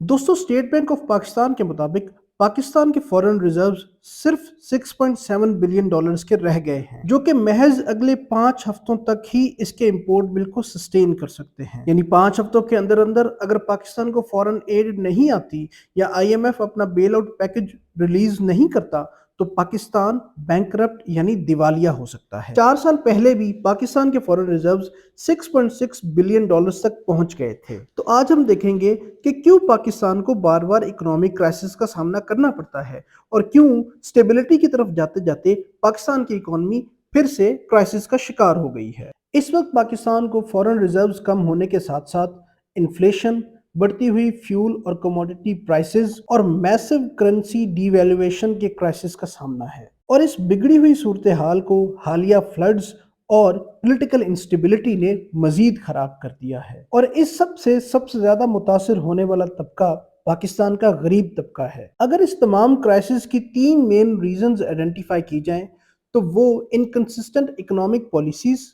दोस्तों, state bank of Pakistan के मुताबिक पाकिस्तान के फॉरेन रिजर्व्स सिर्फ 6.7 बिलियन डॉलर्स के रह गए हैं, जो कि महज अगले 5 हफ्तों तक ही इसके इंपोर्ट बिल को सस्टेन कर सकते हैं। यानी 5 हफ्तों के अंदर अंदर अगर पाकिस्तान को फॉरेन एड नहीं आती या आईएमएफ अपना बेल आउट पैकेज रिलीज नहीं करता तो पाकिस्तान बैंकरप्ट यानी दिवालिया हो सकता है। 4 साल पहले भी पाकिस्तान के फॉरेन रिजर्व्स 6.6 बिलियन डॉलर्स तक पहुंच गए थे। तो आज हम देखेंगे कि क्यों पाकिस्तान को बार बार इकोनॉमिक क्राइसिस का सामना करना पड़ता है और क्यों स्टेबिलिटी की तरफ जाते जाते पाकिस्तान की इकोनॉमी फिर से क्राइसिस का शिकार हो गई है। इस वक्त पाकिस्तान को फॉरेन रिजर्व्स कम होने के साथ साथ इन्फ्लेशन, बढ़ती हुई फ्यूल और कमोडिटी प्राइसेस और मैसिव करेंसी डीवैल्यूएशन के क्राइसिस का सामना है। और इस बिगड़ी हुई सूरत हाल को हालिया फ्लड्स और पॉलिटिकल इंस्टेबिलिटी ने मजीद खराब कर दिया है। और इस सब से सबसे ज्यादा मुतासिर होने वाला तबका पाकिस्तान का गरीब तबका है। अगर इस तमाम क्राइसिस की 3 मेन रीजंस आइडेंटिफाई की जाएं तो वो inconsistent economic policies,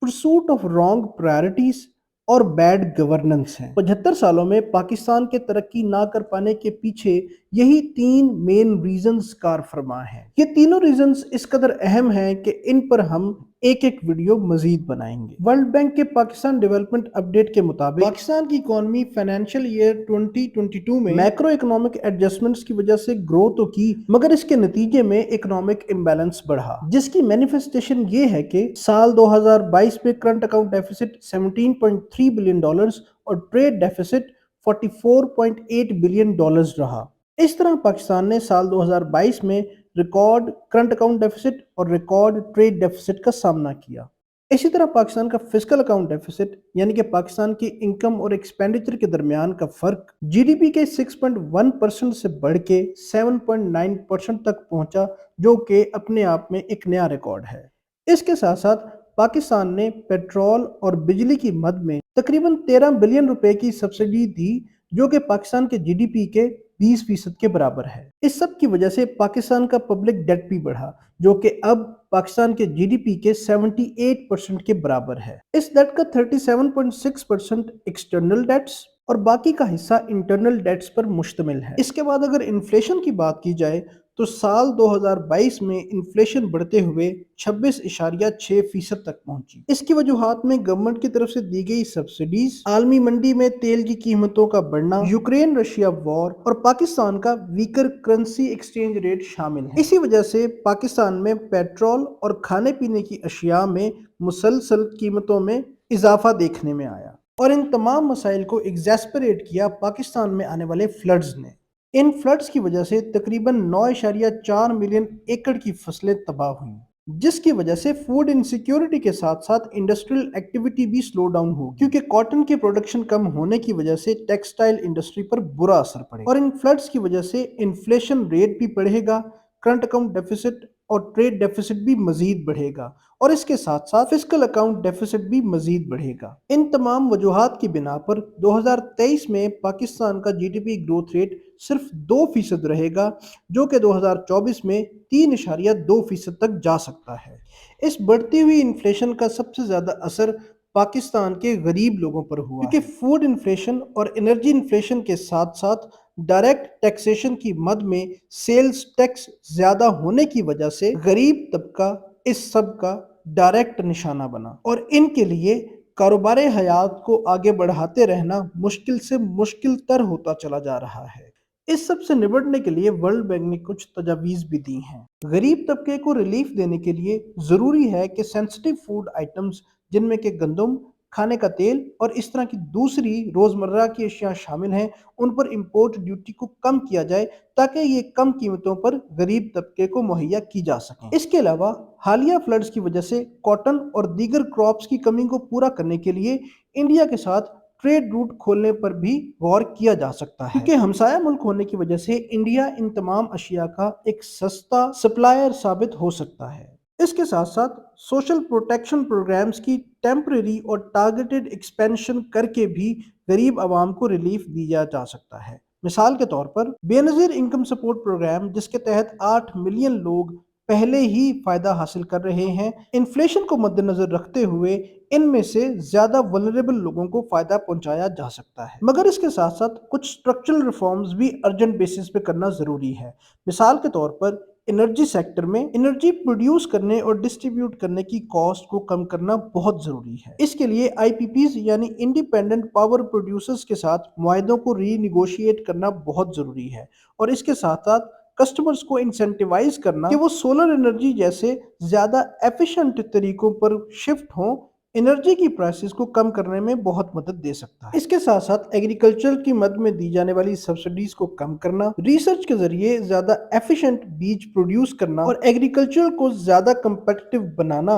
pursuit of wrong priorities और बैड गवर्नेंस हैं। 75 सालों में पाकिस्तान के तरक्की ना कर पाने के पीछे यही 3 मेन रीजंस कार फरमा हैं। ये तीनों रीजंस इस कदर अहम हैं कि इन पर हम एक एक वीडियो मजीद बनाएंगे। वर्ल्ड बैंक के पाकिस्तान डेवलपमेंट अपडेट के मुताबिक पाकिस्तान की इकोनॉमी फाइनेंशियल ईयर 2022 में मैक्रो इकोनॉमिक एडजस्टमेंट्स की वजह से ग्रो तो की, मगर इसके नतीजे में इकोनॉमिक इम्बैलेंस बढ़ा, जिसकी मैनिफेस्टेशन ये है कि साल 2022 में current account deficit 17.3 billion dollars और ट्रेड डेफिसिट 44.8 बिलियन डॉलर्स रहा। इस तरह पाकिस्तान ने साल 2022 में रिकॉर्ड करंट अकाउंट डेफिसिट और रिकॉर्ड ट्रेड डेफिसिट का सामना किया। इसी तरह पाकिस्तान का फिस्कल अकाउंट डेफिसिट यानी कि पाकिस्तान की इनकम और एक्सपेंडिचर के दरमियान का फर्क जीडीपी के 6.1% से बढ़ के 7.9% तक पहुंचा, जो कि अपने आप में एक नया रिकॉर्ड है। इसके साथ साथ पाकिस्तान ने पेट्रोल और बिजली की मद में तकरीबन 13 बिलियन रुपए की सब्सिडी दी, जो कि पाकिस्तान के जीडीपी के 20% के बराबर है। इस सब की वजह से पाकिस्तान का पब्लिक डेट भी बढ़ा, जो कि अब पाकिस्तान के जीडीपी के 78% के बराबर है। इस डेट का 37.6% एक्सटर्नल डेट्स और बाकी का हिस्सा इंटरनल डेट्स पर मुश्तमिल है। इसके बाद अगर इन्फ्लेशन की बात की जाए तो साल 2022 में इन्फ्लेशन बढ़ते हुए 26.6% तक पहुंची। इसकी वजूहात में गवर्नमेंट की तरफ से दी गई सब्सिडीज, आलमी मंडी में तेल की कीमतों का बढ़ना, यूक्रेन रशिया वॉर और पाकिस्तान का वीकर करेंसी एक्सचेंज रेट शामिल है। इसी वजह से पाकिस्तान में पेट्रोल और खाने पीने की अशिया में मुसलसल कीमतों में इजाफा देखने में आया। और इन तमाम मसाइल को एग्जैस्परेट किया पाकिस्तान में आने वाले फ्लड्स ने। इन फ्लड्स की वजह से तकरीबन 9.4 मिलियन एकड़ की फसलें तबाह हुई, जिसकी वजह से फूड इनसिक्योरिटी के साथ साथ इंडस्ट्रियल एक्टिविटी भी स्लो डाउन हो, क्योंकि कॉटन की प्रोडक्शन कम होने की वजह से टेक्सटाइल इंडस्ट्री पर बुरा असर पड़ेगा। और इन फ्लड्स की वजह से इन्फ्लेशन रेट भी बढ़ेगा, करंट अकाउंट डेफिसिट और ट्रेड डेफिसिट भी मजीद बढ़ेगा और इसके साथ साथ फिस्कल अकाउंट डेफिसिट भी मजीद बढ़ेगा। इन तमाम वजूहात की बिना पर 2023 में पाकिस्तान का जीडीपी ग्रोथ रेट सिर्फ 2% रहेगा, जो कि 2024 में 3.2% तक जा सकता है। इस बढ़ती हुई इन्फ्लेशन का सबसे ज्यादा असर पाकिस्तान के गरीब लोगों पर हुआ, क्योंकि फूड इन्फ्लेशन और एनर्जी इन्फ्लेशन के साथ साथ डायरेक्ट टैक्सेशन की मद में सेल्स टैक्स ज्यादा होने की वजह से गरीब तबका इस सब का डायरेक्ट निशाना बना और इनके लिए कारोबार हयात को आगे बढ़ाते रहना मुश्किल से मुश्किल तर होता चला जा रहा है। इस सब से निपटने के लिए वर्ल्ड बैंक ने कुछ तजावीज भी दी हैं। गरीब तबके को रिलीफ देने के लिए जरूरी है कि सेंसिटिव फूड आइटम्स जिनमें के गंदम, खाने का तेल और इस तरह की दूसरी रोजमर्रा की अशिया शामिल हैं, उन पर इंपोर्ट ड्यूटी को कम किया जाए ताकि ये कम कीमतों पर गरीब तबके को मुहैया की जा सकें। इसके अलावा हालिया फ्लड्स की वजह से कॉटन और दीगर क्रॉप्स की कमी को पूरा करने के लिए इंडिया के साथ ट्रेड रूट खोलने पर भी गौर किया जा सकता है, क्योंकि हमसाया मुल्क होने की वजह से इंडिया इन तमाम अशिया का एक सस्ता सप्लायर साबित हो सकता है। इसके साथ साथ सोशल प्रोटेक्शन प्रोग्राम्स की टेम्पररी और टारगेटेड एक्सपेंशन करके भी गरीब आवाम को रिलीफ दिया जा सकता है। मिसाल के तौर पर बेनजीर इनकम सपोर्ट प्रोग्राम, जिसके तहत 8 मिलियन लोग पहले ही फायदा हासिल कर रहे हैं। इन्फ्लेशन को मद्देनजर रखते हुए इनमें से ज्यादा वल्नरेबल लोगों को फायदा पहुंचाया जा सकता है, मगर इसके साथ साथ कुछ स्ट्रक्चरल रिफॉर्म्स भी अर्जेंट बेसिस पे करना जरूरी है। मिसाल के तौर पर एनर्जी सेक्टर में एनर्जी प्रोड्यूस करने और डिस्ट्रीब्यूट करने की कॉस्ट को कम करना बहुत जरूरी है। इसके लिए आईपीपीज यानी इंडिपेंडेंट पावर प्रोड्यूसर्स के साथ मुआहदों को रीनिगोशिएट करना बहुत जरूरी है, और इसके साथ साथ कस्टमर्स को इंसेंटिवाइज करना कि वो सोलर एनर्जी जैसे ज्यादा एफिशिएंट तरीकों पर शिफ्ट हों, एनर्जी की प्राइसेस को कम करने में बहुत मदद दे सकता है। इसके साथ साथ एग्रीकल्चर की मद में दी जाने वाली सब्सिडीज को कम करना, रिसर्च के जरिए ज्यादा एफिशिएंट बीज प्रोड्यूस करना और एग्रीकल्चर को ज्यादा कंपेटिटिव बनाना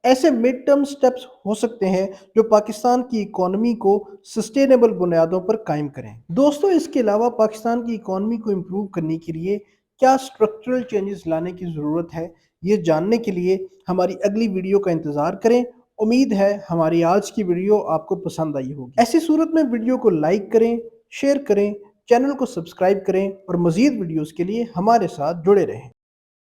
ऐसे मिड टर्म स्टेप्स हो सकते हैं जो पाकिस्तान की इकोनॉमी को सस्टेनेबल बुनियादों पर कायम करें। दोस्तों, इसके अलावा पाकिस्तान की इकोनॉमी को इम्प्रूव करने के लिए क्या स्ट्रक्चरल चेंजेस लाने की ज़रूरत है, ये जानने के लिए हमारी अगली वीडियो का इंतज़ार करें। उम्मीद है हमारी आज की वीडियो आपको पसंद आई होगी। ऐसी सूरत में वीडियो को लाइक करें, शेयर करें, चैनल को सब्सक्राइब करें और मज़ीद वीडियोज़ के लिए हमारे साथ जुड़े रहें।